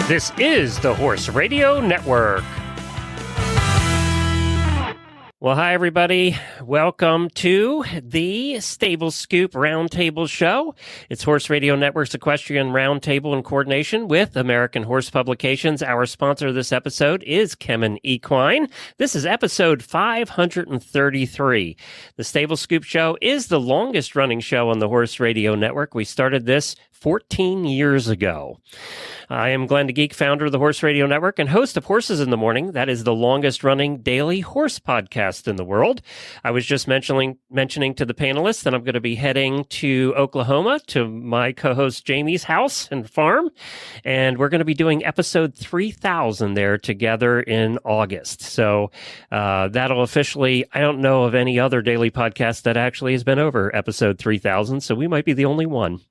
This is the Horse Radio Network. Well, hi, everybody. Welcome to the Stable Scoop Roundtable Show. It's Horse Radio Network's Equestrian Roundtable in coordination with American Horse Publications. Our sponsor of this episode is Kemin Equine. This is episode 533. The Stable Scoop Show is the longest running show on the Horse Radio Network. We started this 14 years ago. I am Glenn the Geek, founder of the Horse Radio Network and host of Horses in the Morning. That is the longest running daily horse podcast in the world. I was just mentioning to the panelists that I'm going to be heading to Oklahoma to my co-host Jamie's house and farm. And we're going to be doing episode 3000 there together in August. So that'll officially, I don't know of any other daily podcast that actually has been over episode 3000. So we might be the only one.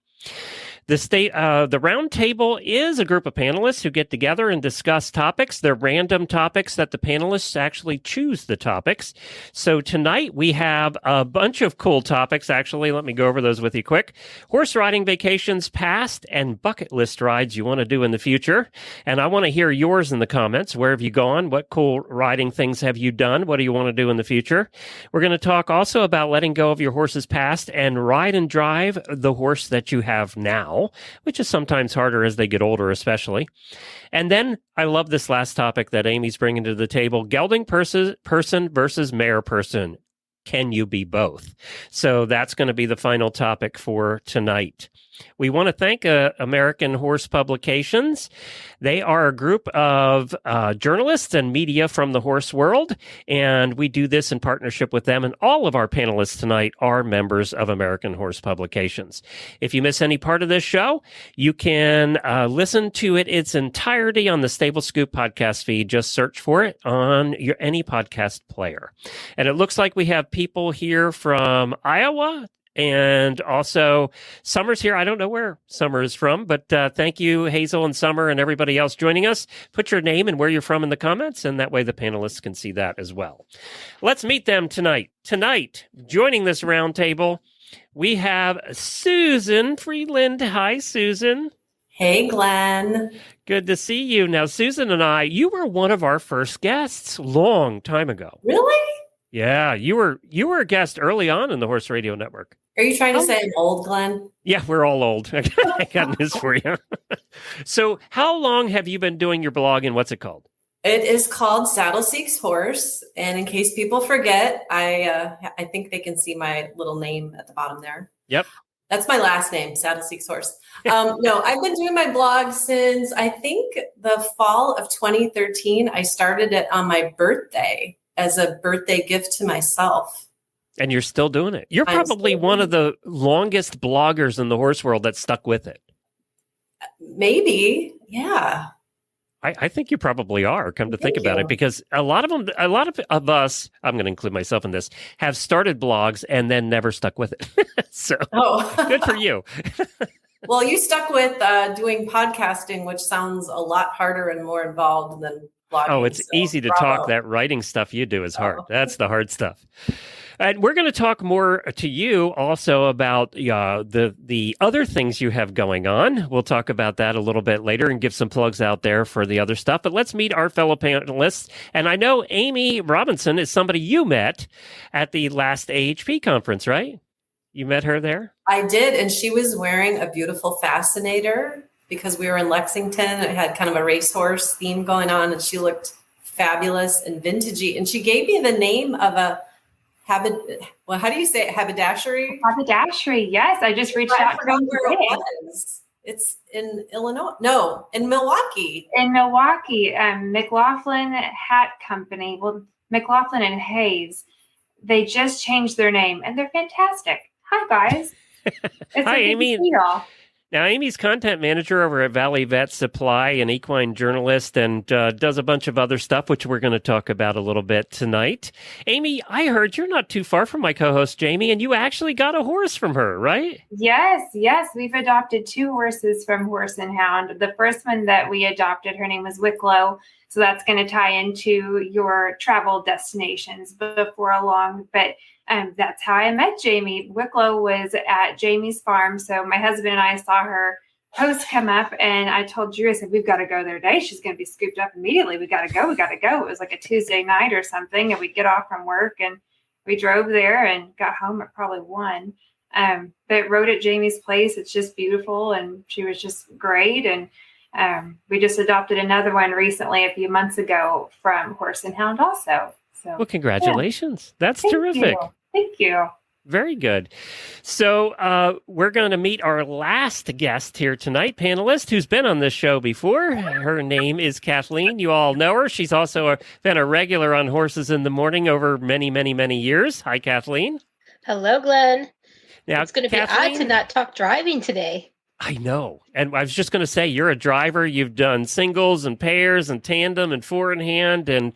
The Roundtable is a group of panelists who get together and discuss topics. They're random topics that the panelists actually choose the topics. So tonight we have a bunch of cool topics. Actually, let me go over those with you quick. Horse riding vacations past and bucket list rides you want to do in the future. And I want to hear yours in the comments. Where have you gone? What cool riding things have you done? What do you want to do in the future? We're going to talk also about letting go of your horse's past and ride and drive the horse that you have now, which is sometimes harder as they get older, especially. And then I love this last topic that Aimee's bringing to the table, gelding person versus mare person. Can you be both? So that's going to be the final topic for tonight. We want to thank American Horse Publications. They are a group of journalists and media from the horse world, and we do this in partnership with them, and all of our panelists tonight are members of American Horse Publications. If you miss any part of this show, you can listen to it its entirety on the Stable Scoop podcast feed. Just search for it on any podcast player. And it looks like we have people here from Iowa, and also Summer's here. I don't know where Summer is from, but thank you, Hazel and Summer and everybody else joining us. Put your name and where you're from in the comments, and that way the panelists can see that as well. Let's meet them tonight. Tonight, joining this roundtable, we have Susan Friedland. Hi, Susan. Hey, Glenn. Good to see you. Now, Susan and I, you were one of our first guests long time ago. Really? Yeah, you were a guest early on in the Horse Radio Network. Are you trying to say I'm old, Glenn? Yeah, we're all old. I got news for you. So how long have you been doing your blog, and what's it called? It is called Saddle Seeks Horse. And in case people forget, I think they can see my little name at the bottom there. Yep. That's my last name, Saddle Seeks Horse. No, I've been doing my blog since I think the fall of 2013. I started it on my birthday as a birthday gift to myself. And you're still doing it. You're probably one of the longest bloggers in the horse world that stuck with it. Maybe. Yeah. I think you probably are, come to think about it, because a lot of us, I'm going to include myself in this, have started blogs and then never stuck with it. So good for you. Well, you stuck with doing podcasting, which sounds a lot harder and more involved than blogging. Oh, it's easy to talk. That writing stuff you do is hard. That's the hard stuff. And we're going to talk more to you also about the other things you have going on. We'll talk about that a little bit later and give some plugs out there for the other stuff. But let's meet our fellow panelists. And I know Aimee Robinson is somebody you met at the last AHP conference, right? You met her there? I did. And she was wearing a beautiful fascinator because we were in Lexington. It had kind of a racehorse theme going on, and she looked fabulous and vintagey. And she gave me the name of a how do you say it? Haberdashery? Haberdashery, yes. I just reached out to them where it was. It's in Illinois. No, in Milwaukee. In Milwaukee, McLaughlin Hat Company. Well, McLaughlin and Hayes. They just changed their name, and they're fantastic. Hi, guys. Hi, Aimee. Now, Aimee's content manager over at Valley Vet Supply, an equine journalist, and does a bunch of other stuff, which we're going to talk about a little bit tonight. Aimee, I heard you're not too far from my co-host, Jamie, and you actually got a horse from her, right? Yes. We've adopted 2 horses from Horse and Hound. The first one that we adopted, her name was Wicklow. So that's going to tie into your travel destinations before long. But that's how I met Jamie. Wicklow was at Jamie's farm. So my husband and I saw her post come up, and I told Drew, I said, we've got to go there today. She's going to be scooped up immediately. We got to go. It was like a Tuesday night or something, and we get off from work, and we drove there and got home at probably 1. But rode at Jamie's place. It's just beautiful, and she was just great. And we just adopted another one recently a few months ago from Horse and Hound also. So, Well, congratulations. Yeah. That's Thank terrific. you. Thank you. Very good. So we're going to meet our last guest here tonight, panelist, who's been on this show before. Her name is Kathleen. You all know her. She's also been a regular on Horses in the Morning over many, many, many years. Hi, Kathleen. Hello, Glenn. Now, it's going to be odd to not talk driving today. I know. And I was just going to say, you're a driver. You've done singles and pairs and tandem and 4-in-hand, and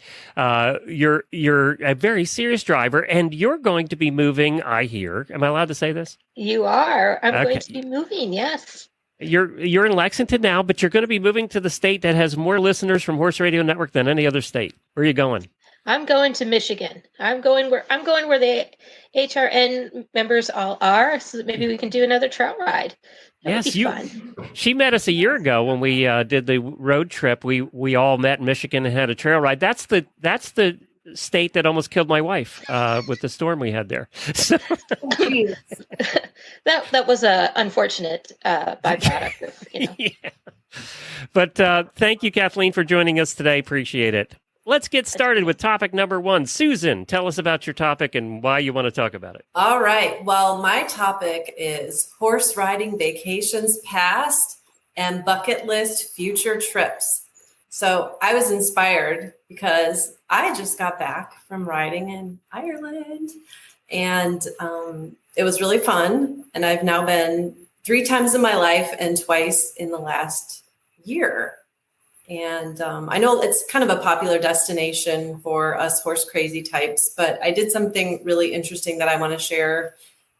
you're a very serious driver. And you're going to be moving, I hear. Am I allowed to say this? You are. I'm Okay. going to be moving, yes. You're in Lexington now, but you're going to be moving to the state that has more listeners from Horse Radio Network than any other state. Where are you going? I'm going to Michigan. I'm going where the HRN members all are, so that maybe we can do another trail ride. That would be fun. She met us a year ago when we did the road trip. We all met in Michigan and had a trail ride. That's the state that almost killed my wife with the storm we had there. So. that was a unfortunate byproduct of, Yeah. But thank you, Kathleen, for joining us today. Appreciate it. Let's get started with topic number 1. Susan, tell us about your topic and why you want to talk about it. All right. Well, my topic is horse riding vacations past and bucket list future trips. So I was inspired because I just got back from riding in Ireland, and it was really fun. And I've now been 3 times in my life and twice in the last year. And I know it's kind of a popular destination for us horse crazy types, but I did something really interesting that I want to share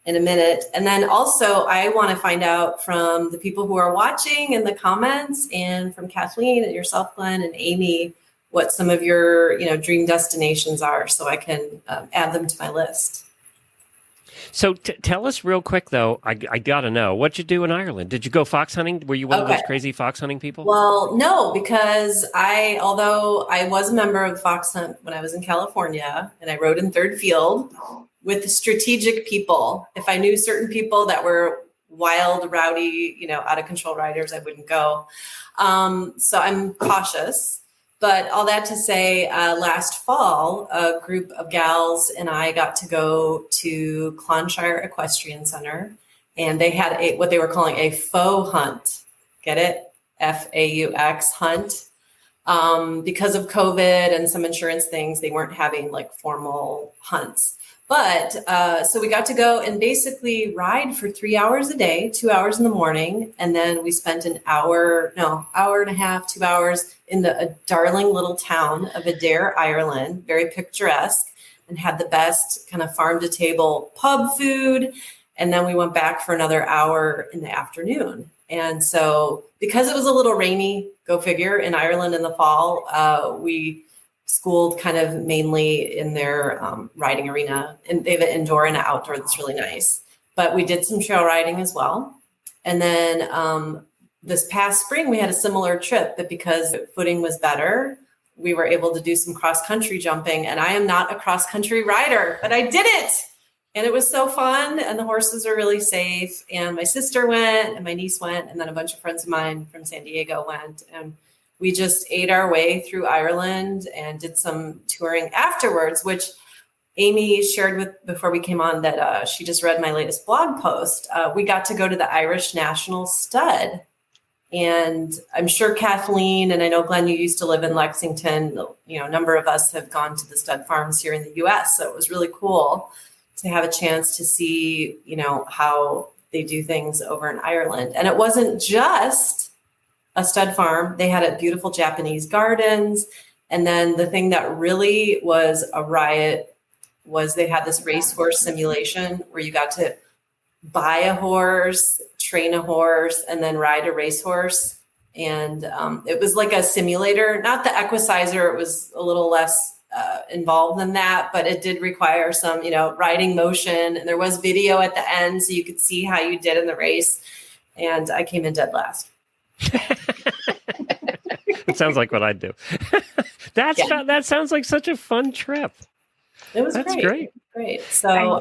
in a minute. And then also I want to find out from the people who are watching in the comments, and from Kathleen and yourself, Glenn, and Aimee, what some of your dream destinations are, so I can add them to my list. So tell us real quick, though, I got to know, what'd you do in Ireland? Did you go fox hunting? Were you one of those crazy fox hunting people? Well, no, because although I was a member of the fox hunt when I was in California, and I rode in third field with strategic people. If I knew certain people that were wild, rowdy, out of control riders, I wouldn't go. So I'm cautious. But all that to say, last fall, a group of gals and I got to go to Clonshire Equestrian Center, and they had what they were calling a faux hunt. Get it? FAUX hunt. Because of COVID and some insurance things, they weren't having like formal hunts. But so we got to go and basically ride for 3 hours a day, 2 hours in the morning. And then we spent an hour and a half, 2 hours in a darling little town of Adair, Ireland, very picturesque, and had the best kind of farm to table pub food. And then we went back for another hour in the afternoon. And so because it was a little rainy, go figure, in Ireland in the fall, we schooled kind of mainly in their riding arena, and they have an indoor and an outdoor that's really nice. But we did some trail riding as well. And then this past spring, we had a similar trip, but because footing was better, we were able to do some cross-country jumping. And I am not a cross-country rider, but I did it. And it was so fun. And the horses are really safe. And my sister went, and my niece went, and then a bunch of friends of mine from San Diego went. And we just ate our way through Ireland and did some touring afterwards, which Aimee shared before we came on, that she just read my latest blog post. We got to go to the Irish National Stud. And I'm sure Kathleen, and I know Glenn, you used to live in Lexington, a number of us have gone to the stud farms here in the US. So it was really cool to have a chance to see, how they do things over in Ireland. And it wasn't just a stud farm. They had a beautiful Japanese gardens. And then the thing that really was a riot was they had this racehorse simulation where you got to buy a horse, train a horse, and then ride a racehorse. And it was like a simulator, not the Equicizer. It was a little less involved than that, but it did require some, riding motion. And there was video at the end, so you could see how you did in the race. and I came in dead last. It sounds like what I'd do. That sounds like such a fun trip. It was great. Great. So I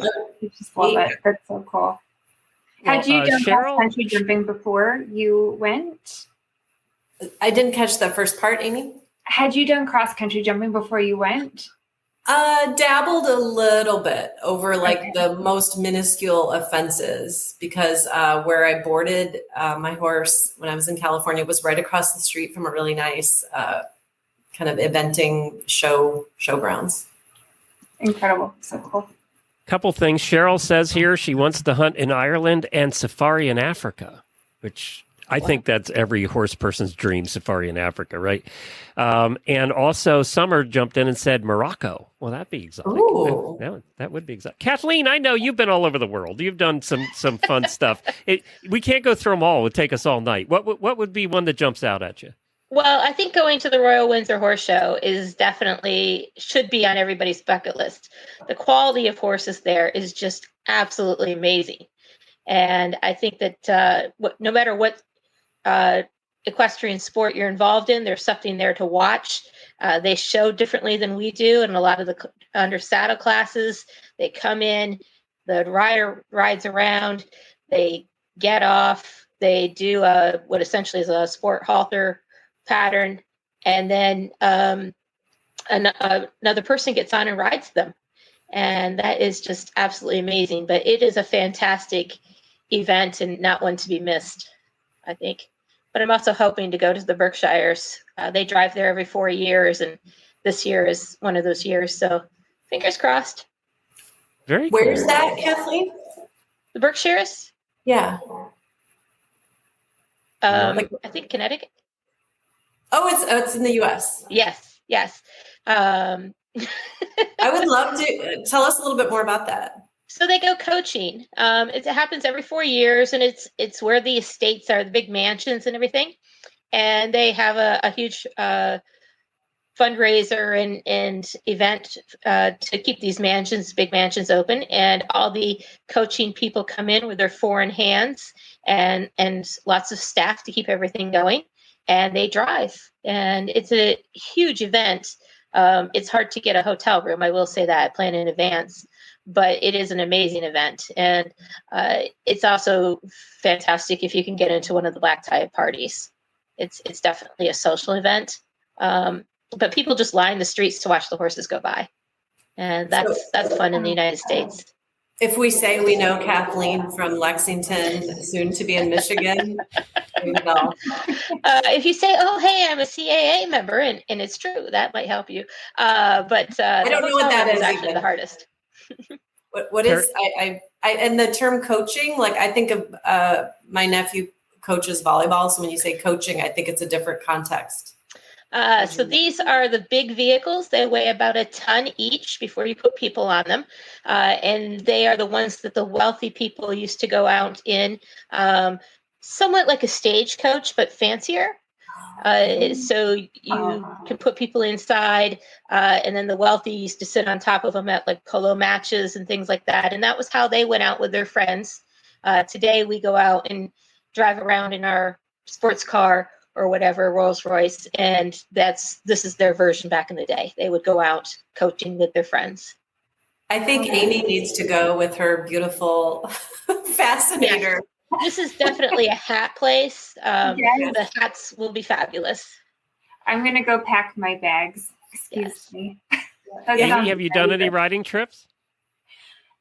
just love it. That's so cool. Had you done cross-country jumping before you went? I didn't catch the first part, Aimee. Had you done cross-country jumping before you went? Dabbled a little bit over like the most minuscule offenses because where I boarded my horse when I was in California was right across the street from a really nice kind of eventing showgrounds. Incredible. So cool. Couple things. Cheryl says here she wants to hunt in Ireland and safari in Africa, which I think that's every horse person's dream, safari in Africa, right? And also Summer jumped in and said Morocco. Well, that'd be exotic. That would be exotic. Kathleen, I know you've been all over the world. You've done some fun stuff. We can't go through them all. It would take us all night. What would be one that jumps out at you? Well, I think going to the Royal Windsor Horse Show should be on everybody's bucket list. The quality of horses there is just absolutely amazing. And I think that no matter what equestrian sport you're involved in, there's something there to watch. They show differently than we do. And a lot of the under saddle classes, they come in, the rider rides around, they get off, they do what essentially is a sport halter pattern, and then another person gets on and rides them, and that is just absolutely amazing. But it is a fantastic event and not one to be missed, I think. But I'm also hoping to go to the Berkshires. They drive there every 4 years, and this year is one of those years, so fingers crossed. Very cool. Where's that, Kathleen? The Berkshires? Yeah. I think Connecticut. Oh, it's in the U.S. Yes. I would love to tell us a little bit more about that. So they go coaching. It happens every 4 years, and it's where the estates are, the big mansions and everything. And they have a huge fundraiser and event to keep these big mansions open. And all the coaching people come in with their foreign hands and lots of staff to keep everything going. And they drive, and it's a huge event. It's hard to get a hotel room. I will say that, plan in advance, but it is an amazing event. And it's also fantastic if you can get into one of the black tie parties. It's definitely a social event. But people just line the streets to watch the horses go by. And that's fun in the United States. If we say we know Kathleen from Lexington, soon to be in Michigan, we know. If you say, "Oh, hey, I'm a CAA member," and it's true, that might help you. But I don't know what that is. Actually, the hardest. What is I and the term coaching? Like I think of my nephew coaches volleyball, so when you say coaching, I think it's a different context. So these are the big vehicles. They weigh about a ton each before you put people on them. And they are the ones that the wealthy people used to go out in, somewhat like a stagecoach, but fancier. So you can put people inside, and then the wealthy used to sit on top of them at like polo matches and things like that. And that was how they went out with their friends. Today we go out and drive around in our sports car or whatever, Rolls Royce, and this is their version back in the day. They would go out coaching with their friends. I think Aimee needs to go with her beautiful fascinator. Yeah. This is definitely a hat place. Yes. The hats will be fabulous. I'm going to go pack my bags. Excuse me. Aimee, have you done any riding trips?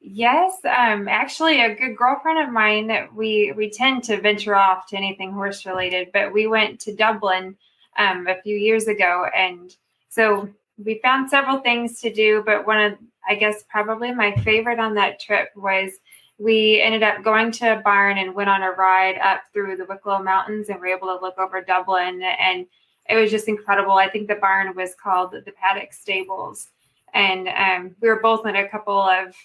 Yes, actually, a good girlfriend of mine, we tend to venture off to anything horse related, but we went to Dublin a few years ago, and so we found several things to do, but one of, I guess, probably my favorite on that trip was we ended up going to a barn and went on a ride up through the Wicklow Mountains, and were able to look over Dublin, and it was just incredible. I think the barn was called the Paddock Stables, and we were both in a couple of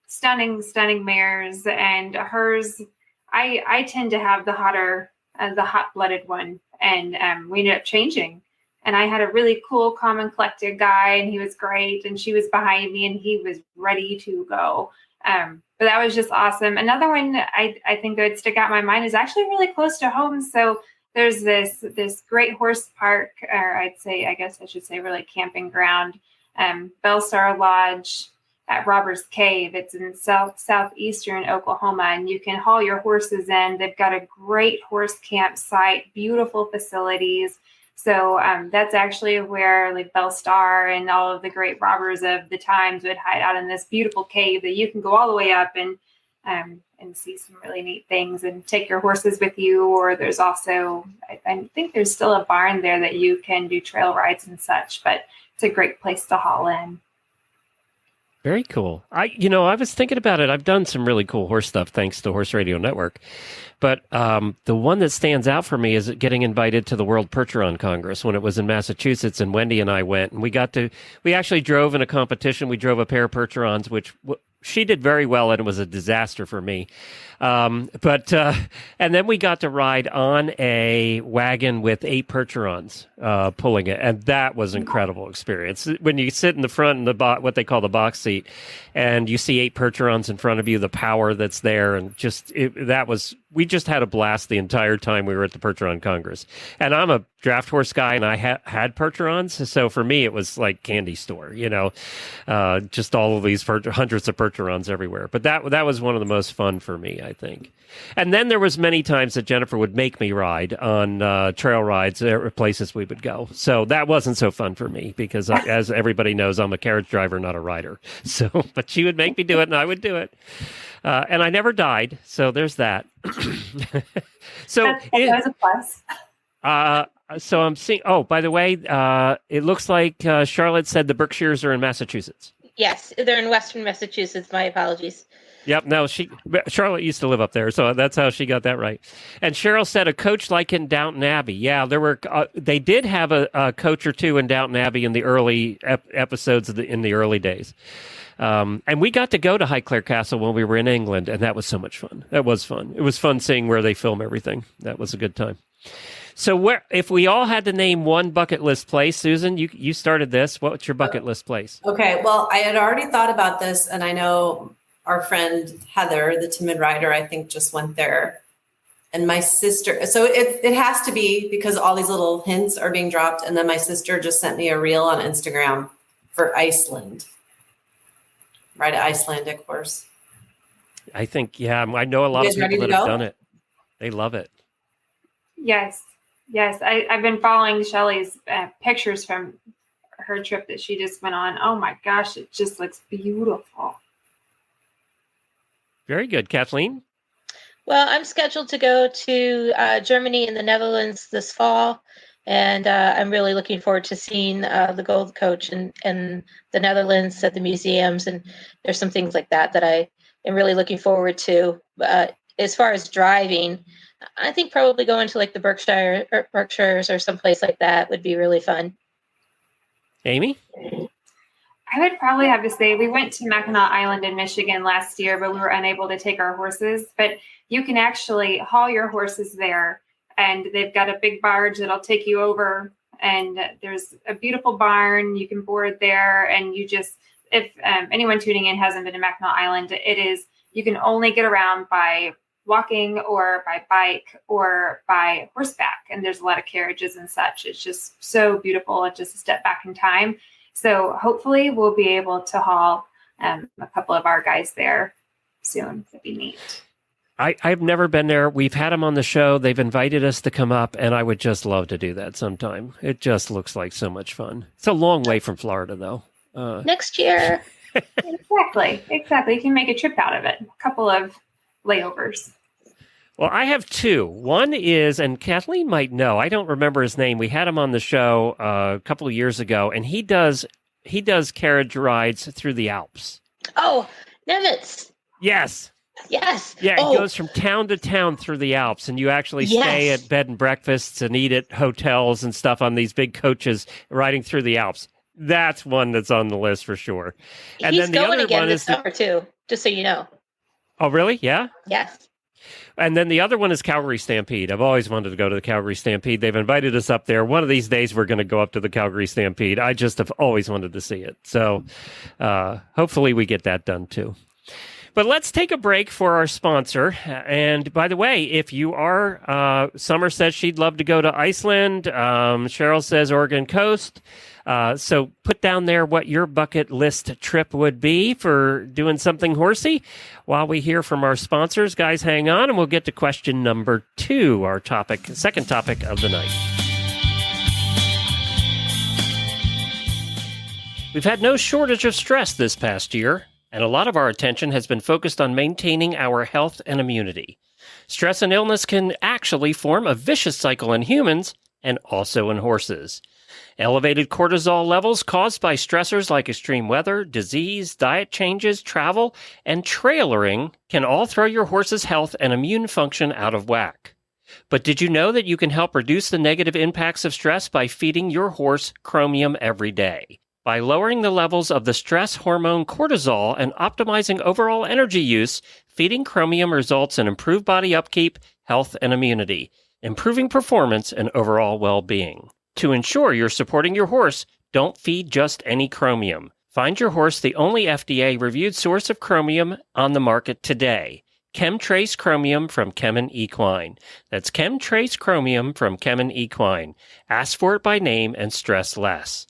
stunning mares, and hers, I tend to have the hot-blooded one, and we ended up changing. And I had a really cool, calm and collected guy, and he was great, and she was behind me, and he was ready to go. but that was just awesome. Another one I think that would stick out in my mind is actually really close to home. So there's this great horse park, or I guess I should say really camping ground, Bellstar Lodge at Robbers Cave. It's in southeastern Oklahoma, and you can haul your horses in. They've got a great horse campsite, beautiful facilities. So that's actually where like Bellstar and all of the great robbers of the times would hide out in this beautiful cave that you can go all the way up and see some really neat things and take your horses with you. Or there's also, I think there's still a barn there that you can do trail rides and such, but it's a great place to haul in. Very cool. I was thinking about it. I've done some really cool horse stuff thanks to Horse Radio Network. But the one that stands out for me is getting invited to the World Percheron Congress when it was in Massachusetts, and Wendy and I went, and we actually drove in a competition. We drove a pair of Percherons, which she did very well, and it was a disaster for me. And then we got to ride on a wagon with 8 Percherons pulling it, and that was an incredible experience. When you sit in the front in the what they call the box seat, and you see 8 Percherons in front of you, the power that's there, and we just had a blast the entire time we were at the Percheron Congress. And I'm a draft horse guy, and I had Percherons, so for me it was like candy store, just all of these hundreds of Percherons everywhere. But that was one of the most fun for me, I think. And then there was many times that Jennifer would make me ride on trail rides or places we would go. So that wasn't so fun for me because, as everybody knows, I'm a carriage driver, not a rider. So, but she would make me do it, and I would do it. And I never died, so there's that. So that was a plus. So I'm seeing. Oh, by the way, it looks like Charlotte said the Berkshires are in Massachusetts. Yes, they're in Western Massachusetts. My apologies. Yep. No, Charlotte used to live up there, so that's how she got that right. And Cheryl said a coach like in Downton Abbey. Yeah, there were. They did have a coach or two in Downton Abbey in the early episodes in the early days. And we got to go to Highclere Castle when we were in England, and that was so much fun. That was fun. It was fun seeing where they film everything. That was a good time. So if we all had to name one bucket list place, Susan, you started this. What's your bucket list place? Okay, well, I had already thought about this, and I know our friend Heather, the timid rider, I think just went there. And my sister, so it has to be because all these little hints are being dropped. And then my sister just sent me a reel on Instagram for Iceland. Ride an Icelandic horse. I think, yeah, I know a lot of people that have done it. They love it. Yes. I've been following Shelley's pictures from her trip that she just went on. Oh my gosh, it just looks beautiful. Very good. Kathleen? Well, I'm scheduled to go to Germany and the Netherlands this fall, and I'm really looking forward to seeing the Gold Coach and the Netherlands at the museums, and there's some things like that I am really looking forward to. As far as driving, I think probably going to like the Berkshires or someplace like that would be really fun. Aimee? I would probably have to say we went to Mackinac Island in Michigan last year, but we were unable to take our horses. But you can actually haul your horses there, and they've got a big barge that'll take you over. And there's a beautiful barn. You can board there, and you just, if anyone tuning in hasn't been to Mackinac Island, you can only get around by walking or by bike or by horseback. And there's a lot of carriages and such. It's just so beautiful. It's just a step back in time. So hopefully we'll be able to haul a couple of our guys there soon. It'd be neat. I've never been there. We've had them on the show. They've invited us to come up, and I would just love to do that sometime. It just looks like so much fun. It's a long way from Florida, though. Next year. Exactly. You can make a trip out of it. A couple of layovers. Well, I have two. One is, and Kathleen might know, I don't remember his name. We had him on the show a couple of years ago, and he does carriage rides through the Alps. Oh, Nevitz. Yes. Yeah, it goes from town to town through the Alps, and you actually stay at bed and breakfasts and eat at hotels and stuff on these big coaches riding through the Alps. That's one that's on the list for sure. And He's then the going other again one this is summer too, just so you know. Oh, really? Yeah? Yes. And then the other one is Calgary Stampede. I've always wanted to go to the Calgary Stampede. They've invited us up there. One of these days, we're going to go up to the Calgary Stampede. I just have always wanted to see it. So hopefully we get that done too. But let's take a break for our sponsor. And by the way, if you are, Summer says she'd love to go to Iceland. Cheryl says Oregon coast. So put down there what your bucket list trip would be for doing something horsey. While we hear from our sponsors, guys, hang on, and we'll get to question number 2, our second topic of the night. We've had no shortage of stress this past year, and a lot of our attention has been focused on maintaining our health and immunity. Stress and illness can actually form a vicious cycle in humans and also in horses. Elevated cortisol levels caused by stressors like extreme weather, disease, diet changes, travel, and trailering can all throw your horse's health and immune function out of whack. But did you know that you can help reduce the negative impacts of stress by feeding your horse chromium every day? By lowering the levels of the stress hormone cortisol and optimizing overall energy use, feeding chromium results in improved body upkeep, health, and immunity, improving performance and overall well-being. To ensure you're supporting your horse, don't feed just any chromium. Find your horse the only FDA-reviewed source of chromium on the market today. ChemTrace Chromium from Kemin Equine. That's ChemTrace Chromium from Kemin Equine. Ask for it by name and stress less.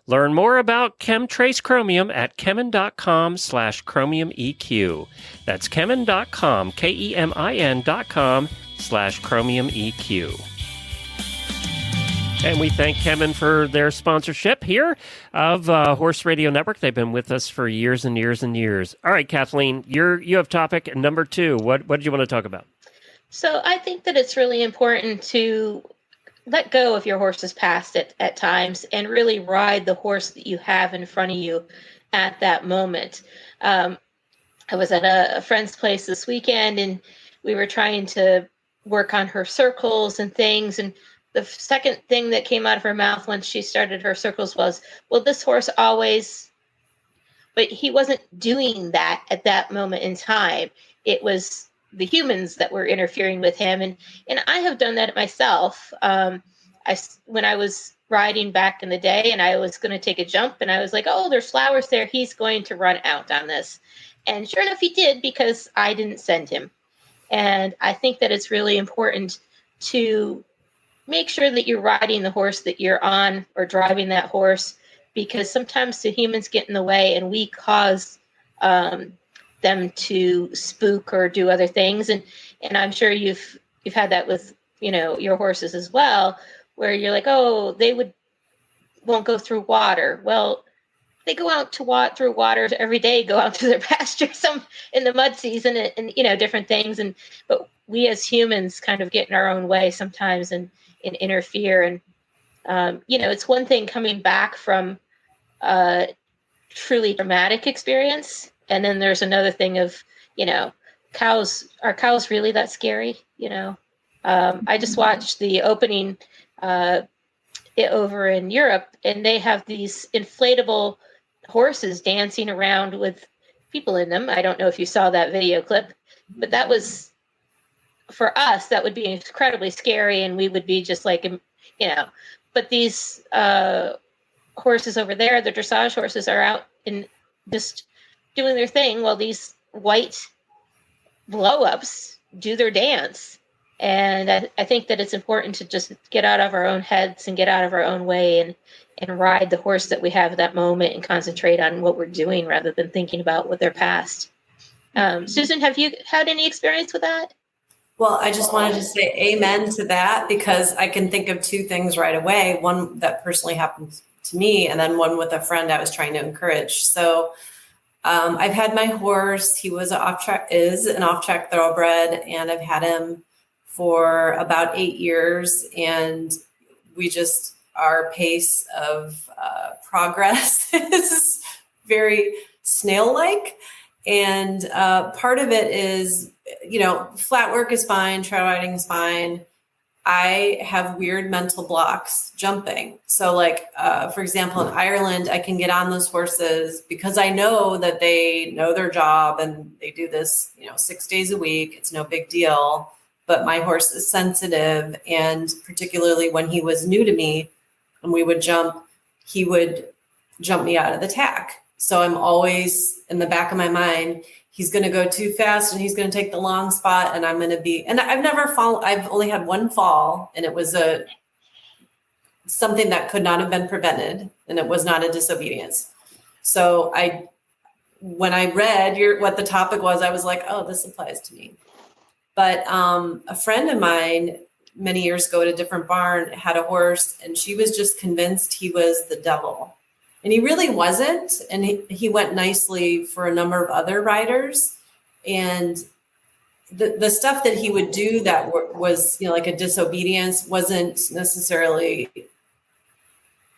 Learn more about ChemTrace Chromium at Kemin.com/ChromiumEQ. That's Kemin.com, KEMIN.com/ChromiumEQ. And we thank Kemin for their sponsorship here of Horse Radio Network. They've been with us for years and years and years. All right, Kathleen, you have topic number 2. What did you want to talk about? So I think that it's really important to let go of your horse's past at times and really ride the horse that you have in front of you at that moment. I was at a friend's place this weekend, and we were trying to work on her circles and things, and the second thing that came out of her mouth when she started her circles was, well, this horse always, but he wasn't doing that at that moment in time. It was the humans that were interfering with him. And I have done that myself. When I was riding back in the day and I was going to take a jump and I was like, oh, there's flowers there. He's going to run out on this. And sure enough, he did, because I didn't send him. And I think that it's really important to make sure that you're riding the horse that you're on or driving that horse, because sometimes the humans get in the way and we cause them to spook or do other things. And I'm sure you've had that with, your horses as well, where you're like, oh, they won't go through water. Well, they go out through water every day, go out to their pasture, some in the mud season and different things. But we as humans kind of get in our own way sometimes and interfere. And, it's one thing coming back from a truly traumatic experience. And then there's another thing of, are cows really that scary? I just watched the opening over in Europe, and they have these inflatable horses dancing around with people in them. I don't know if you saw that video clip, but that was, for us, that would be incredibly scary, and we would be just like, but these horses over there, the dressage horses, are out and just doing their thing while these white blow-ups do their dance. And I think that it's important to just get out of our own heads and get out of our own way and ride the horse that we have at that moment and concentrate on what we're doing rather than thinking about what their past. Susan, have you had any experience with that? Well, I just wanted to say amen to that, because I can think of 2 things right away. One that personally happened to me, and then one with a friend I was trying to encourage. So I've had my horse. He was an off-track thoroughbred, and I've had him for about 8 years. And our pace of progress is very snail-like. And part of it is, flat work is fine, trail riding is fine. I have weird mental blocks jumping. So for example, in Ireland, I can get on those horses because I know that they know their job and they do this, 6 days a week. It's no big deal. But my horse is sensitive. And particularly when he was new to me and we would jump, he would jump me out of the tack. So I'm always in the back of my mind, he's going to go too fast and he's going to take the long spot. And I'm going to be, and I've never fallen. I've only had one fall, and it was something that could not have been prevented, and it was not a disobedience. So when I read what the topic was, I was like, oh, this applies to me. But a friend of mine many years ago at a different barn had a horse, and she was just convinced he was the devil. And he really wasn't. And he went nicely for a number of other riders. And the stuff that he would do that was, like a disobedience wasn't necessarily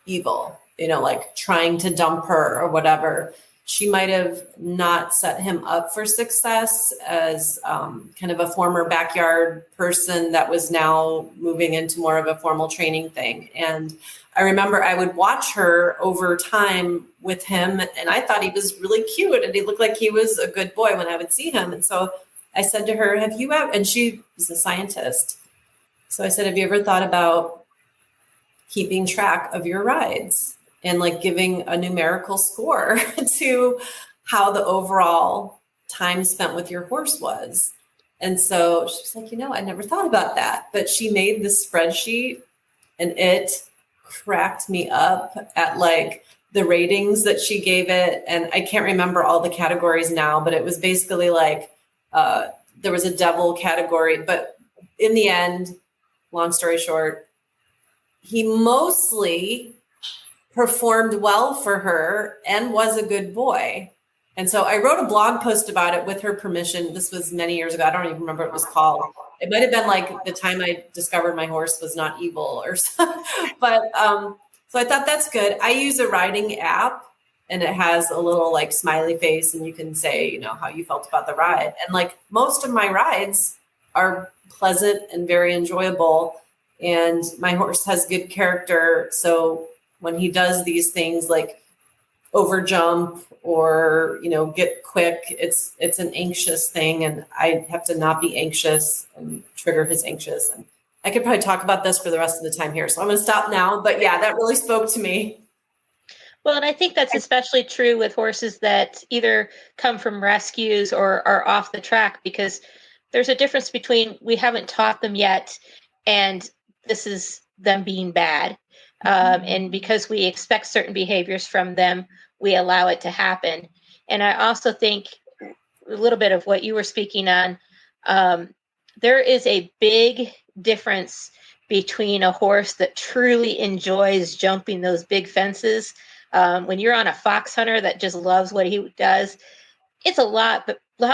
evil, like trying to dump her or whatever. She might have not set him up for success as kind of a former backyard person that was now moving into more of a formal training thing. And I remember I would watch her over time with him, and I thought he was really cute and he looked like he was a good boy when I would see him. And so I said to her, have you ever, and she was a scientist. So I said, have you ever thought about keeping track of your rides and like giving a numerical score to how the overall time spent with your horse was? And so she's like, I never thought about that. But she made this spreadsheet, and it cracked me up at like the ratings that she gave it. And I can't remember all the categories now, but it was basically like there was a devil category. But in the end, long story short, he mostly performed well for her and was a good boy. And so I wrote a blog post about it with her permission. This was many years ago. I don't even remember what it was called. It might have been like the time I discovered my horse was not evil or something. But so I thought that's good. I use a riding app, and it has a little like smiley face, and you can say, how you felt about the ride. And like most of my rides are pleasant and very enjoyable. And my horse has good character. So when he does these things like over jump or, get quick, it's an anxious thing. And I have to not be anxious and trigger his anxious. And I could probably talk about this for the rest of the time here. So I'm going to stop now. But yeah, that really spoke to me. Well, and I think that's especially true with horses that either come from rescues or are off the track, because there's a difference between we haven't taught them yet and this is them being bad. And because we expect certain behaviors from them, we allow it to happen. And I also think a little bit of what you were speaking on, there is a big difference between a horse that truly enjoys jumping those big fences. When you're on a fox hunter that just loves what he does, it's a lot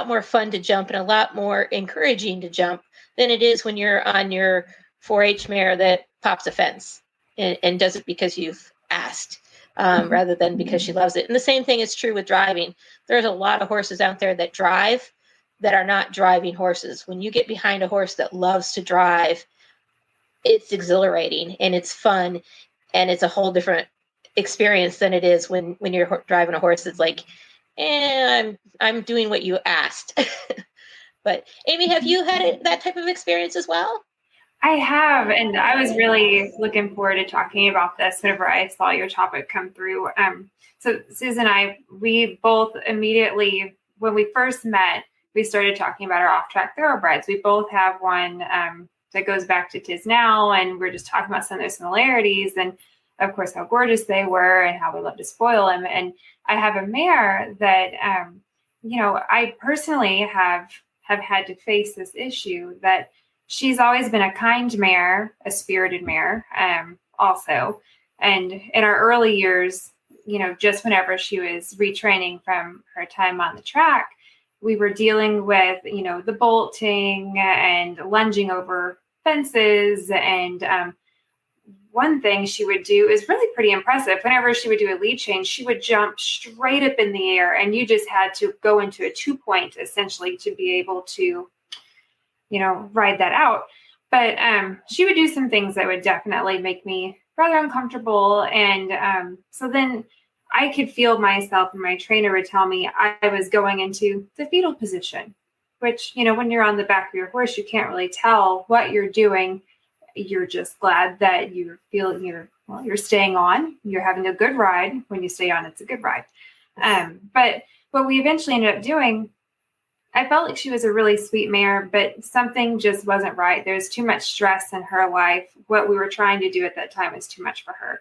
more fun to jump and a lot more encouraging to jump than it is when you're on your 4-H mare that pops a fence and does it because you've asked, rather than because she loves it. And the same thing is true with driving. There's a lot of horses out there that drive that are not driving horses. When you get behind a horse that loves to drive, it's exhilarating and it's fun, and it's a whole different experience than it is when you're driving a horse that's like, I'm doing what you asked. But Aimee, have you had that type of experience as well? I have, and I was really looking forward to talking about this whenever I saw your topic come through. So Susan and I, we both immediately, when we first met, we started talking about our off-track thoroughbreds. We both have one that goes back to Tis Now, and we're just talking about some of their similarities, and of course how gorgeous they were and how we love to spoil them. And I have a mare that, I personally have had to face this issue that she's always been a kind mare, a spirited mare, also. And in our early years, just whenever she was retraining from her time on the track, we were dealing with, the bolting and lunging over fences. And one thing she would do is really pretty impressive. Whenever she would do a lead change, she would jump straight up in the air, and you just had to go into a 2-point essentially to be able to ride that out. But she would do some things that would definitely make me rather uncomfortable. And so then I could feel myself, and my trainer would tell me I was going into the fetal position, which, when you're on the back of your horse, you can't really tell what you're doing. You're just glad that you're staying on. You're having a good ride. When you stay on, it's a good ride. But what we eventually ended up doing, I felt like she was a really sweet mare, but something just wasn't right. There was too much stress in her life. What we were trying to do at that time was too much for her.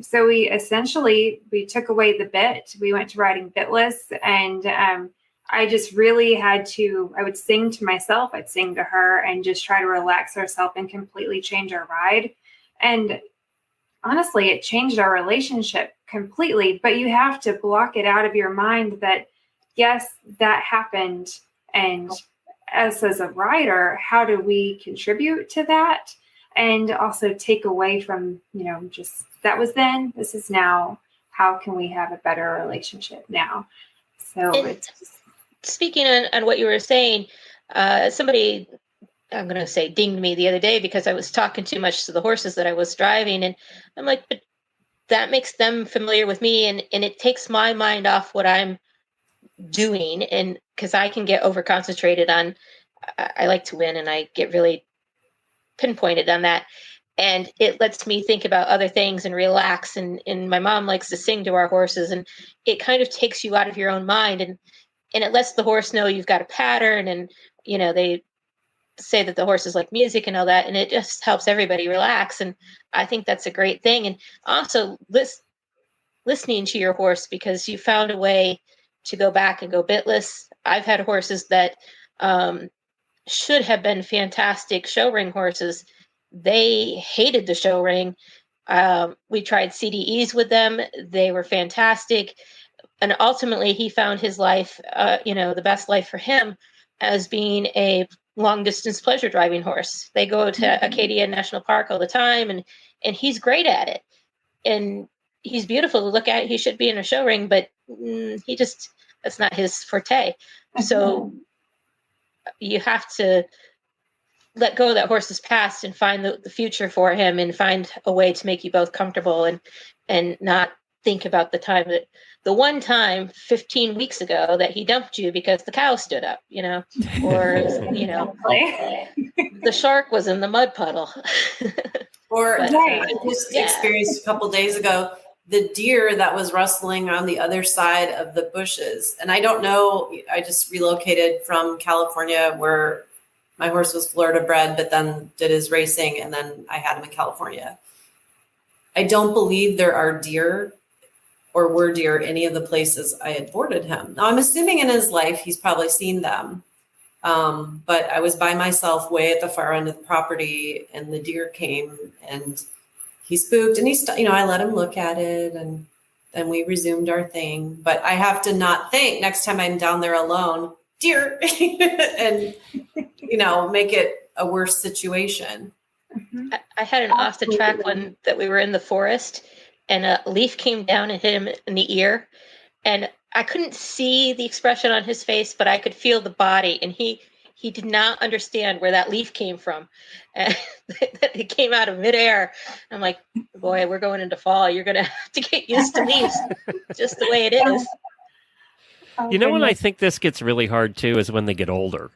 So we took away the bit. We went to riding bitless, and I just really had to, I would sing to myself, I'd sing to her, and just try to relax ourselves and completely change our ride. And honestly, it changed our relationship completely, but you have to block it out of your mind that, yes, that happened. And as a rider, how do we contribute to that? And also take away from, just that was then, this is now. How can we have a better relationship now? So it's just, speaking on what you were saying, somebody, I'm going to say, dinged me the other day because I was talking too much to the horses that I was driving. And I'm like, but that makes them familiar with me. And it takes my mind off what I'm doing. And because I can get over concentrated on, I like to win, and I get really pinpointed on that. And it lets me think about other things and relax. And my mom likes to sing to our horses, and it kind of takes you out of your own mind. And it lets the horse know you've got a pattern. And, they say that the horses like music and all that, and it just helps everybody relax. And I think that's a great thing. And also listening to your horse, because you found a way to go back and go bitless. I've had horses that should have been fantastic show ring horses. They hated the show ring. We tried CDEs with them. They were fantastic. And ultimately he found his life, the best life for him as being a long distance pleasure driving horse. They go to Acadia National Park all the time, and he's great at it. And he's beautiful to look at. He should be in a show ring, but that's not his forte. So you have to let go of that horse's past and find the future for him, and find a way to make you both comfortable, and not think about the one time 15 weeks ago that he dumped you because the cow stood up, or, the shark was in the mud puddle. Or But, I just experienced a couple days ago the deer that was rustling on the other side of the bushes. And I don't know, I just relocated from California, where my horse was Florida bred, but then did his racing, and then I had him in California. I don't believe there are deer or were deer any of the places I had boarded him. Now, I'm assuming in his life he's probably seen them. But I was by myself way at the far end of the property, and the deer came, and he spooked, and I let him look at it, and then we resumed our thing. But I have to not think next time I'm down there alone, deer, and, make it a worse situation. I had an off the track one that we were in the forest, and a leaf came down and hit him in the ear. And I couldn't see the expression on his face, but I could feel the body. And he did not understand where that leaf came from. And it came out of midair. I'm like, boy, we're going into fall. You're going to have to get used to leaves, just the way it is. When I think this gets really hard too is when they get older.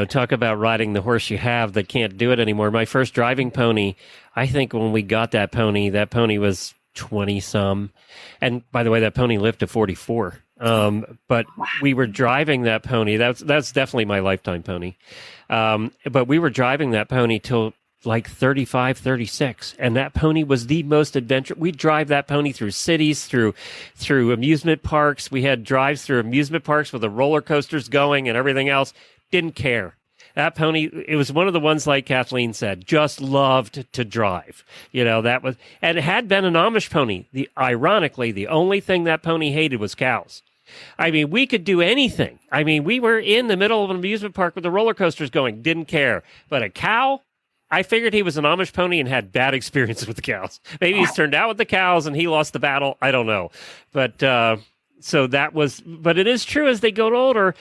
Talk about riding the horse you have that can't do it anymore. My first driving pony, I think when we got that pony was 20-some. And by the way, that pony lived to 44. But we were driving that pony. That's definitely my lifetime pony. But we were driving that pony till like 35, 36. And that pony was the most adventurous. We'd drive that pony through cities, through amusement parks. We had drives through amusement parks with the roller coasters going and everything else. Didn't care. That pony, it was one of the ones, like Kathleen said, just loved to drive. That was, and it had been an Amish pony. Ironically, the only thing that pony hated was cows. I mean, we could do anything. I mean, we were in the middle of an amusement park with the roller coasters going, didn't care. But a cow, I figured he was an Amish pony and had bad experiences with the cows. Maybe he's turned out with the cows and he lost the battle. I don't know. But but it is true, as they get older,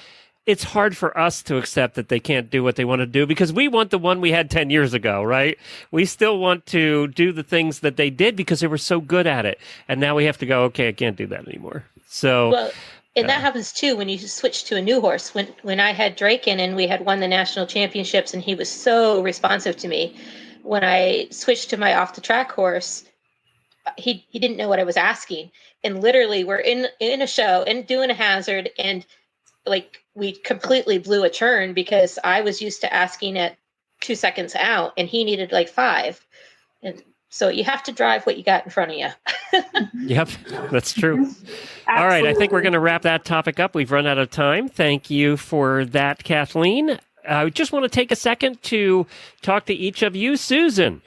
it's hard for us to accept that they can't do what they want to do, because we want the one we had 10 years ago, right? We still want to do the things that they did because they were so good at it. And now we have to go, okay, I can't do that anymore. So, and that happens too when you switch to a new horse. When I had Drake in and we had won the national championships and he was so responsive to me, when I switched to my off the track horse, he didn't know what I was asking. And literally we're in a show and doing a hazard, and like we completely blew a turn because I was used to asking at 2 seconds out and he needed like 5. And so you have to drive what you got in front of you. Yep, that's true. All right, I think we're going to wrap that topic up. We've run out of time. Thank you for that, Kathleen. I just want to take a second to talk to each of you. Susan,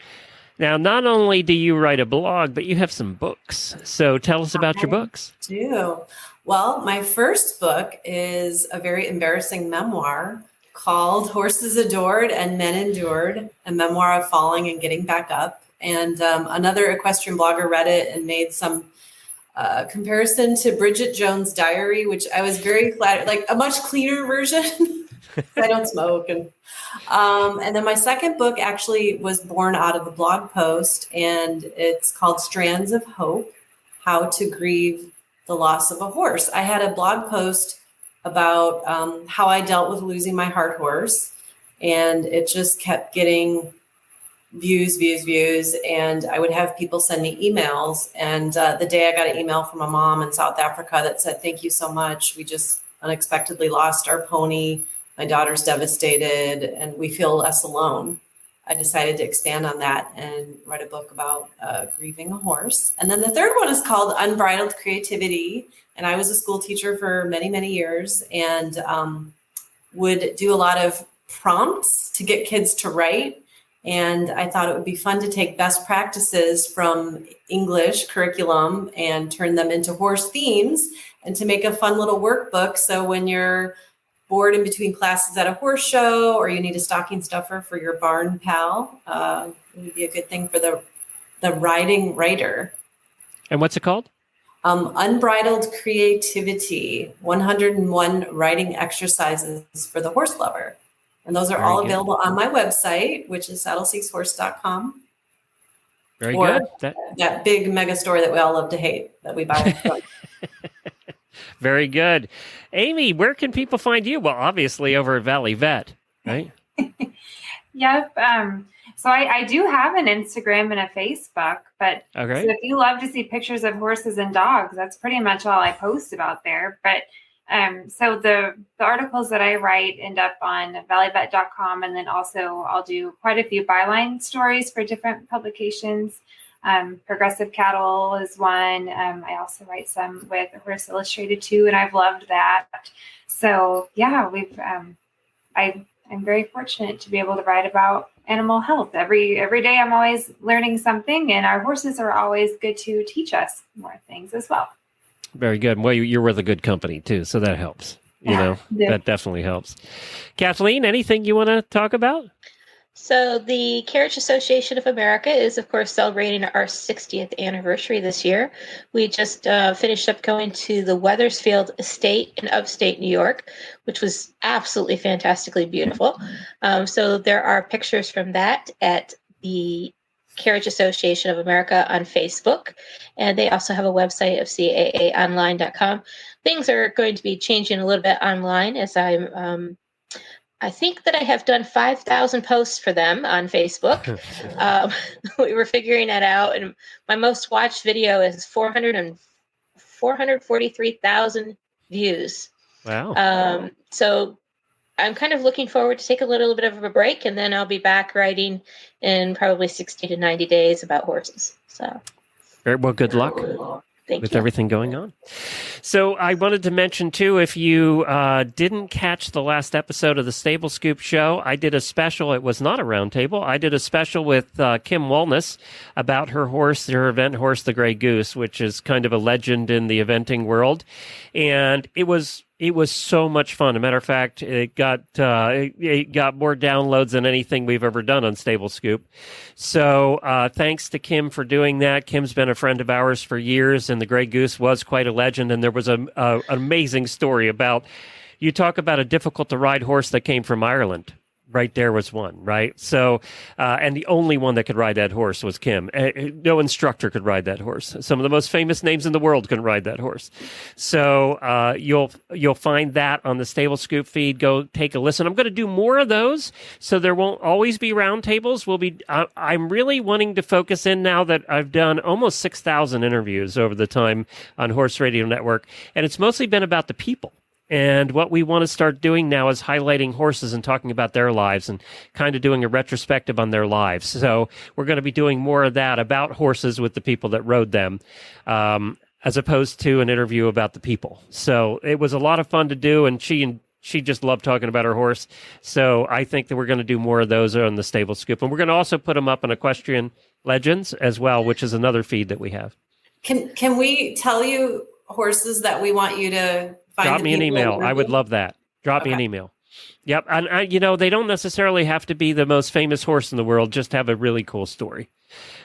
now not only do you write a blog, but you have some books. So tell us about your books. I do. Well, my first book is a very embarrassing memoir called Horses Adored and Men Endured, a memoir of falling and getting back up. And another equestrian blogger read it and made some comparison to Bridget Jones' Diary, which I was very flattered, like a much cleaner version. I don't smoke. And then my second book actually was born out of a blog post, and it's called Strands of Hope, How to Grieve the Loss of a Horse. I had a blog post about how I dealt with losing my heart horse, and it just kept getting views, and I would have people send me emails. And the day I got an email from a mom in South Africa that said, "Thank you so much. We just unexpectedly lost our pony. My daughter's devastated, and we feel less alone." I decided to expand on that and write a book about grieving a horse. And then the third one is called Unbridled Creativity. And I was a school teacher for many, many years, and would do a lot of prompts to get kids to write. And I thought it would be fun to take best practices from English curriculum and turn them into horse themes, and to make a fun little workbook. So when you're bored in between classes at a horse show, or you need a stocking stuffer for your barn pal, it would be a good thing for the riding writer. And what's it called? Unbridled Creativity, 101 writing exercises for the horse lover. And those are all available on my website, which is saddleseekshorse.com. Very or good. That big mega store that we all love to hate that we buy. Very good. Aimee, where can people find you? Well, obviously over at Valley Vet, right? Yep. So I do have an Instagram and a Facebook, but so if you love to see pictures of horses and dogs, that's pretty much all I post about there. But so the articles that I write end up on valleyvet.com, and then also I'll do quite a few byline stories for different publications. Progressive Cattle is one. I also write some with Horse Illustrated too, and I've loved that. So yeah, I'm very fortunate to be able to write about animal health. Every day I'm always learning something, and our horses are always good to teach us more things as well. Very good. Well, you're with a good company too, so that helps. That definitely helps. Kathleen, anything you want to talk about? So the Carriage Association of America is, of course, celebrating our 60th anniversary this year. We just finished up going to the Wethersfield Estate in upstate New York, which was absolutely fantastically beautiful. So there are pictures from that at the Carriage Association of America on Facebook. And they also have a website of CAAonline.com. Things are going to be changing a little bit online as I think that I have done 5,000 posts for them on Facebook. We were figuring that out, and my most watched video is 443,000 views. Wow. So I'm kind of looking forward to take a little bit of a break, and then I'll be back writing in probably 60 to 90 days about horses. So, very well. Good luck. Thank with you. everything going on. So I wanted to mention, too, if you didn't catch the last episode of the Stable Scoop show, I did a special. It was not a roundtable. I did a special with Kim Walness about her horse, her event horse, the Gray Goose, which is kind of a legend in the eventing world. And it was so much fun. As a matter of fact, it got more downloads than anything we've ever done on Stable Scoop. So thanks to Kim for doing that. Kim's been a friend of ours for years, and the Gray Goose was quite a legend. And there was an amazing story about, you talk about a difficult to ride horse that came from Ireland. right there was one, right? So, and the only one that could ride that horse was Kim. No instructor could ride that horse. Some of the most famous names in the world couldn't ride that horse. So you'll find that on the Stable Scoop feed. Go take a listen. I'm going to do more of those, so there won't always be roundtables. I'm really wanting to focus in now that I've done almost 6,000 interviews over the time on Horse Radio Network, and it's mostly been about the people. And what we want to start doing now is highlighting horses and talking about their lives and kind of doing a retrospective on their lives. So we're going to be doing more of that about horses with the people that rode them, as opposed to an interview about the people. So it was a lot of fun to do, and she just loved talking about her horse. So I think that we're going to do more of those on the Stable Scoop. And we're going to also put them up on Equestrian Legends as well, which is another feed that we have. Can we tell you horses that we want you to find? Drop me an email. I would love that. Drop me an email. Yep. And they don't necessarily have to be the most famous horse in the world, just have a really cool story.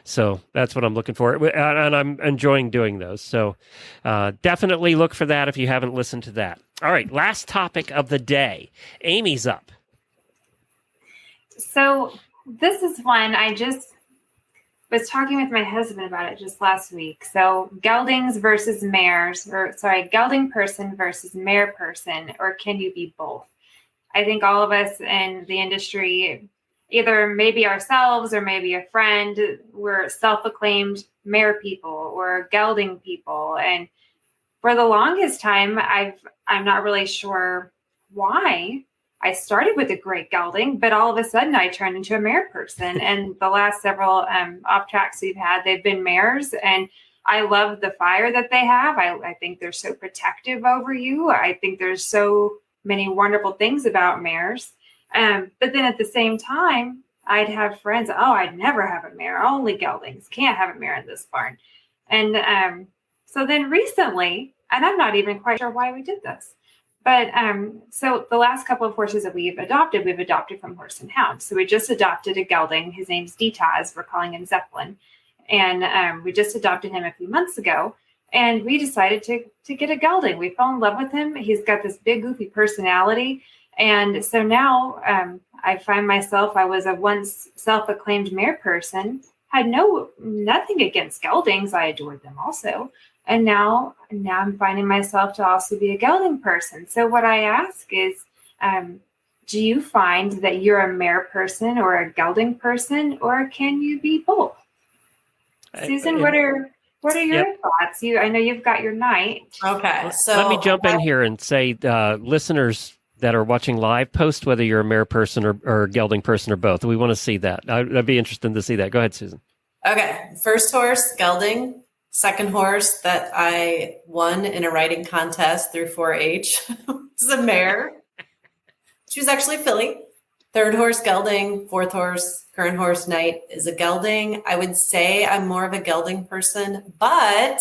So that's what I'm looking for. And I'm enjoying doing those. So definitely look for that if you haven't listened to that. All right. Last topic of the day. Aimee's up. So this is one I just was talking with my husband about it just last week. So geldings versus mares, gelding person versus mare person, or can you be both? I think all of us in the industry, either maybe ourselves or maybe a friend, we're self-acclaimed mare people or gelding people. And for the longest time, I'm not really sure why. I started with a great gelding, but all of a sudden I turned into a mare person. And the last several off tracks we've had, they've been mares. And I love the fire that they have. I think they're so protective over you. I think there's so many wonderful things about mares. But then at the same time, I'd have friends, I'd never have a mare. Only geldings. Can't have a mare in this barn. And so then recently, and I'm not even quite sure why we did this, but so the last couple of horses that we've adopted from Horse and Hound. So we just adopted a gelding. His name's Ditaz. We're calling him Zeppelin. And we just adopted him a few months ago. And we decided to get a gelding. We fell in love with him. He's got this big, goofy personality. And so now I find myself, I was a once self-acclaimed mare person, had nothing against geldings. I adored them also. And now I'm finding myself to also be a gelding person. So what I ask is, do you find that you're a mare person or a gelding person, or can you be both? Susan, what are your thoughts? I know you've got your night. Okay, so let me jump in here and say, listeners that are watching live, post whether you're a mare person or a gelding person or both. We want to see that. I'd be interested to see that. Go ahead, Susan. Okay, first horse, gelding. Second horse that I won in a riding contest through 4-H was a mare. She was actually a filly. Third horse, gelding. Fourth horse, current horse, Knight, is a gelding. I would say I'm more of a gelding person, but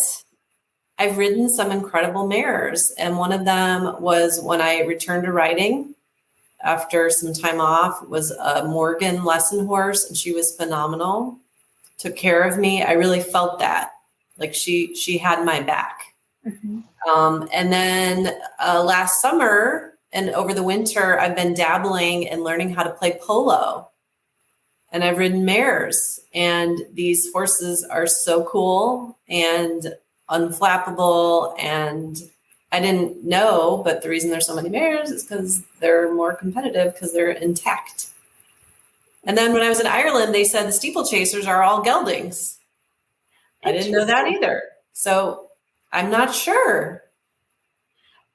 I've ridden some incredible mares. And one of them was when I returned to riding after some time off, was a Morgan lesson horse, and she was phenomenal. Took care of me. I really felt that. Like she had my back. Mm-hmm. And then last summer and over the winter, I've been dabbling and learning how to play polo. And I've ridden mares. And these horses are so cool and unflappable. And I didn't know, but the reason there's so many mares is because they're more competitive because they're intact. And then when I was in Ireland, they said the steeplechasers are all geldings. I didn't know that either. So I'm not sure.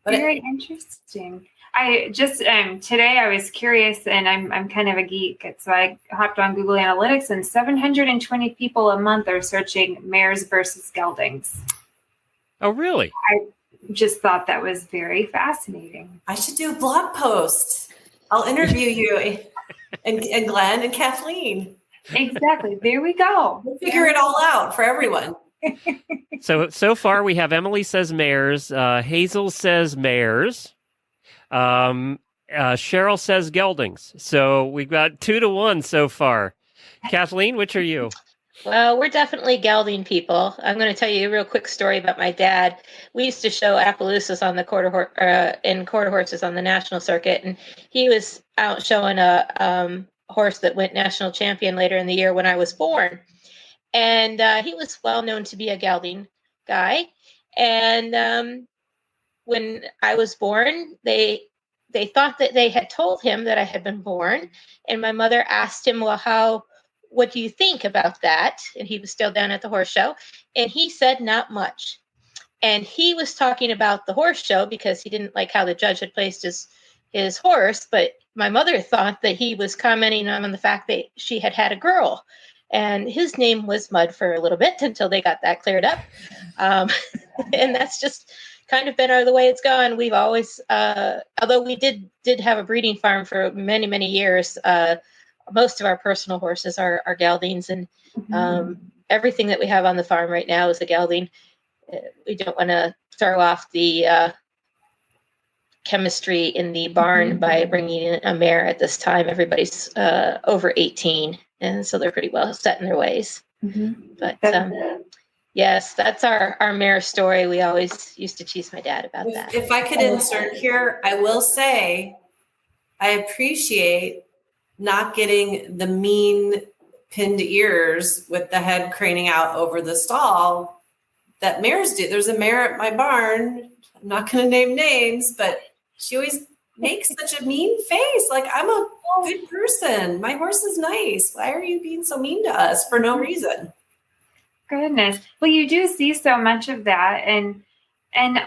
But very interesting. I just today I was curious, and I'm kind of a geek. So I hopped on Google Analytics, and 720 people a month are searching mares versus geldings. Oh, really? I just thought that was very fascinating. I should do a blog post. I'll interview you and Glenn and Kathleen. Exactly. There we go. We'll figure it all out for everyone. So far we have Emily says mares, Hazel says mares, Cheryl says geldings. So we've got 2-1 so far. Kathleen, which are you? Well, we're definitely gelding people. I'm going to tell you a real quick story about my dad. We used to show Appaloosas on the quarter horses on the national circuit, and he was out showing a horse that went national champion later in the year when I was born, and he was well known to be a gelding guy. And when I was born, they thought that they had told him that I had been born, and my mother asked him, "Well, what do you think about that?" And he was still down at the horse show, and he said not much. And he was talking about the horse show because he didn't like how the judge had placed his horse, but my mother thought that he was commenting on the fact that she had had a girl, and his name was Mud for a little bit until they got that cleared up. And that's just kind of been the way it's gone. We've always, although we did have a breeding farm for many, many years, most of our personal horses are geldings, and everything that we have on the farm right now is a gelding. We don't want to throw off the chemistry in the barn by bringing in a mare at this time. Everybody's over 18, and so they're pretty well set in their ways. But yes, that's our mare story. We always used to tease my dad about that. If I could insert here, I will say I appreciate not getting the mean pinned ears with the head craning out over the stall that mares do. There's a mare at my barn. I'm not going to name names, but she always makes such a mean face. Like, I'm a good person. My horse is nice. Why are you being so mean to us for no reason? Goodness. Well, you do see so much of that. And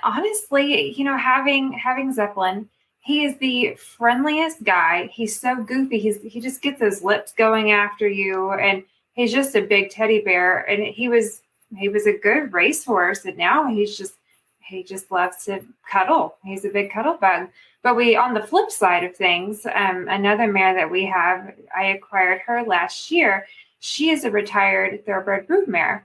honestly, having Zeppelin, he is the friendliest guy. He's so goofy. He just gets his lips going after you, and he's just a big teddy bear. And he was a good racehorse, and now he just loves to cuddle. He's a big cuddle bug. But on the flip side of things, another mare that we have, I acquired her last year. She is a retired thoroughbred brood mare,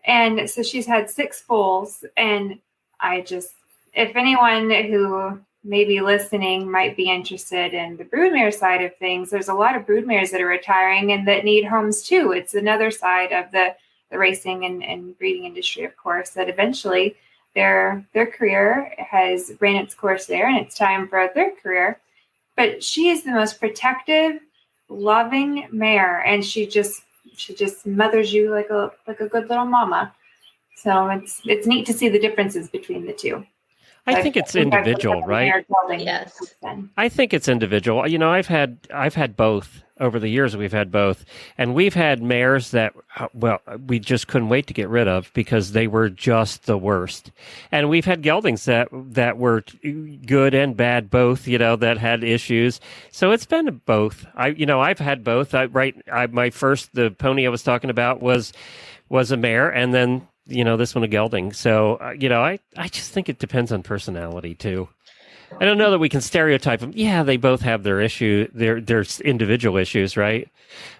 and so she's had 6 foals. And if anyone who may be listening might be interested in the broodmare side of things, there's a lot of broodmares that are retiring and that need homes too. It's another side of the racing and breeding industry, of course, that eventually their career has ran its course there, and it's time for a third career. But she is the most protective, loving mare, and she just mothers you like a good little mama. So it's neat to see the differences between the two. I think it's individual, right? Yes. I think it's individual. I've had both over the years. We've had both, and we've had mares that, we just couldn't wait to get rid of because they were just the worst. And we've had geldings that were good and bad both, that had issues. So it's been both. I've had both. The pony I was talking about was a mare, and then this one a gelding. So, I just think it depends on personality too. I don't know that we can stereotype them. Yeah, they both have their individual issues, right?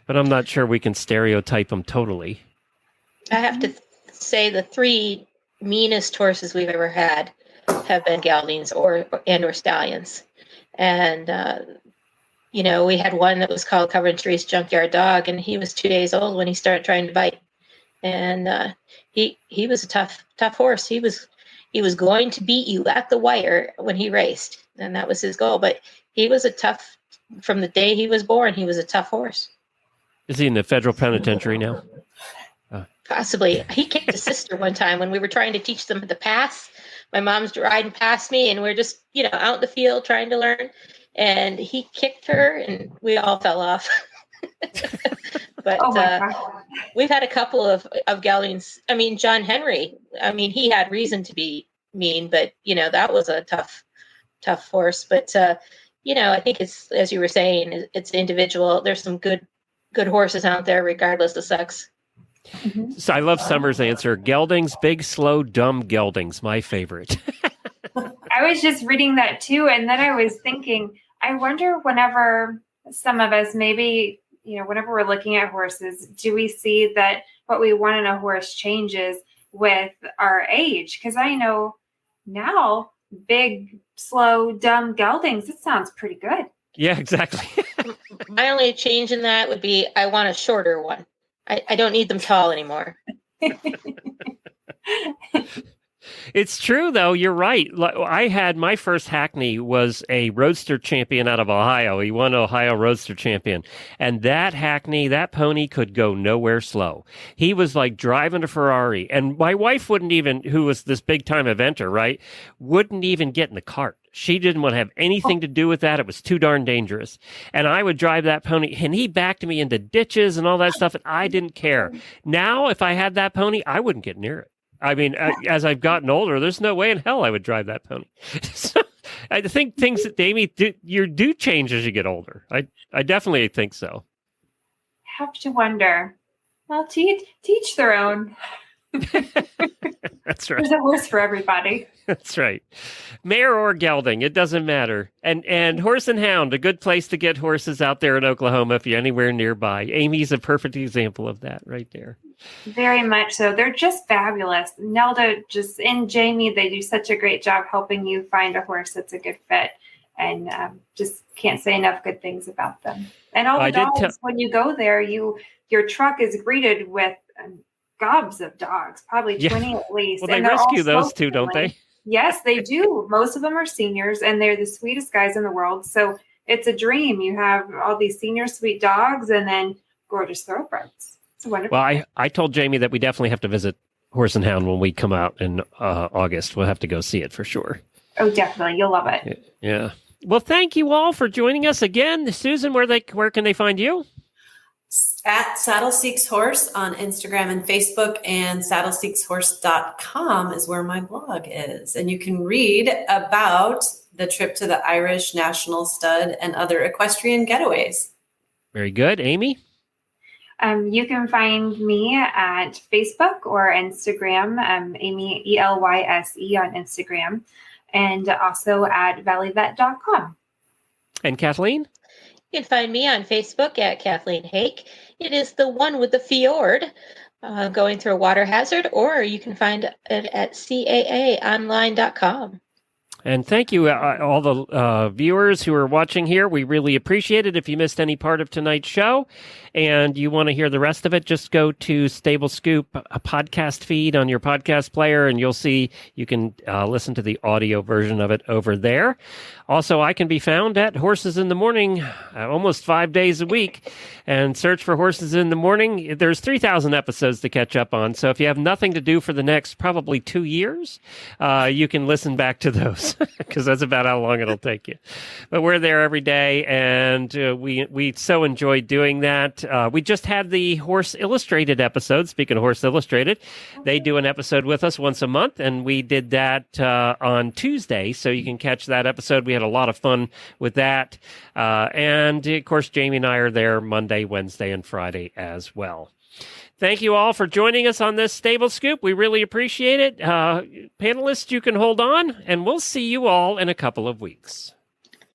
But I'm not sure we can stereotype them totally. I have to say the 3 meanest horses we've ever had have been geldings or stallions. And, we had one that was called Coventry's Junkyard Dog, and he was 2 days old when he started trying to bite. And he was a tough horse. He was going to beat you at the wire when he raced, and that was his goal. But he was from the day he was born, he was a tough horse. Is he in the federal penitentiary now? Possibly. He kicked his sister one time when we were trying to teach them the pass. My mom's riding past me, and we're just, out in the field trying to learn. And he kicked her, and we all fell off. But we've had a couple of geldings. I mean, John Henry, he had reason to be mean, but, that was a tough horse. But, I think it's, as you were saying, it's individual. There's some good horses out there, regardless of sex. Mm-hmm. So I love Summer's answer. Geldings, big, slow, dumb geldings, my favorite. I was just reading that too, and then I was thinking, I wonder whenever some of us maybe, whenever we're looking at horses, do we see that what we want in a horse changes with our age? Because I know now, big, slow, dumb geldings, it sounds pretty good. Yeah, exactly. My only change in that would be I want a shorter one. I don't need them tall anymore. It's true, though. You're right. I had my first Hackney was a roadster champion out of Ohio. He won Ohio Roadster Champion. And that Hackney, that pony could go nowhere slow. He was like driving a Ferrari. And my wife wouldn't even, who was this big time eventer, right, wouldn't even get in the cart. She didn't want to have anything to do with that. It was too darn dangerous. And I would drive that pony, and he backed me into ditches and all that stuff, and I didn't care. Now, if I had that pony, I wouldn't get near it. I mean, as I've gotten older, there's no way in hell I would drive that pony. So I think things that Aimee do change as you get older. I definitely think so. Have to wonder. Well, teach their own. That's right. There's a horse for everybody. That's right. Mare or gelding, it doesn't matter. And Horse and Hound, a good place to get horses out there in Oklahoma if you're anywhere nearby. Aimee's a perfect example of that right there. Very much so. They're just fabulous. Nelda and Jamie, they do such a great job helping you find a horse that's a good fit. And just can't say enough good things about them. And all the dogs, when you go there, your truck is greeted with gobs of dogs, probably 20 at least. Well, they rescue those too, don't they? Yes, they do. Most of them are seniors, and they're the sweetest guys in the world. So it's a dream. You have all these senior sweet dogs and then gorgeous thoroughbreds. It's wonderful. Well, I told Jamie that we definitely have to visit Horse and Hound when we come out in August. We'll have to go see it for sure. Oh, definitely. You'll love it. Yeah. Well, thank you all for joining us again. Susan, where can they find you? At Saddle Seeks Horse on Instagram and Facebook, and saddleseekshorse.com is where my blog is. And you can read about the trip to the Irish National Stud and other equestrian getaways. Very good. Aimee? You can find me at Facebook or Instagram, Aimee, ELYSE on Instagram, and also at valleyvet.com. And Kathleen? You can find me on Facebook at Kathleen Haak. It is the one with the fjord going through a water hazard, or you can find it at caaonline.com. And thank you, all the viewers who are watching here. We really appreciate it. If you missed any part of tonight's show and you want to hear the rest of it, just go to Stable Scoop, a podcast feed on your podcast player, and you'll see you can listen to the audio version of it over there. Also, I can be found at Horses in the Morning almost 5 days a week, and search for Horses in the Morning. There's 3,000 episodes to catch up on, so if you have nothing to do for the next probably 2 years, you can listen back to those, because that's about how long it'll take you. But we're there every day, and we so enjoy doing that. We just had the Horse Illustrated episode. Speaking of Horse Illustrated, they do an episode with us once a month, and we did that on Tuesday, so you can catch that episode. We had a lot of fun with that. And, of course, Jamie and I are there Monday, Wednesday, and Friday as well. Thank you all for joining us on this Stable Scoop. We really appreciate it. Panelists, you can hold on, and we'll see you all in a couple of weeks.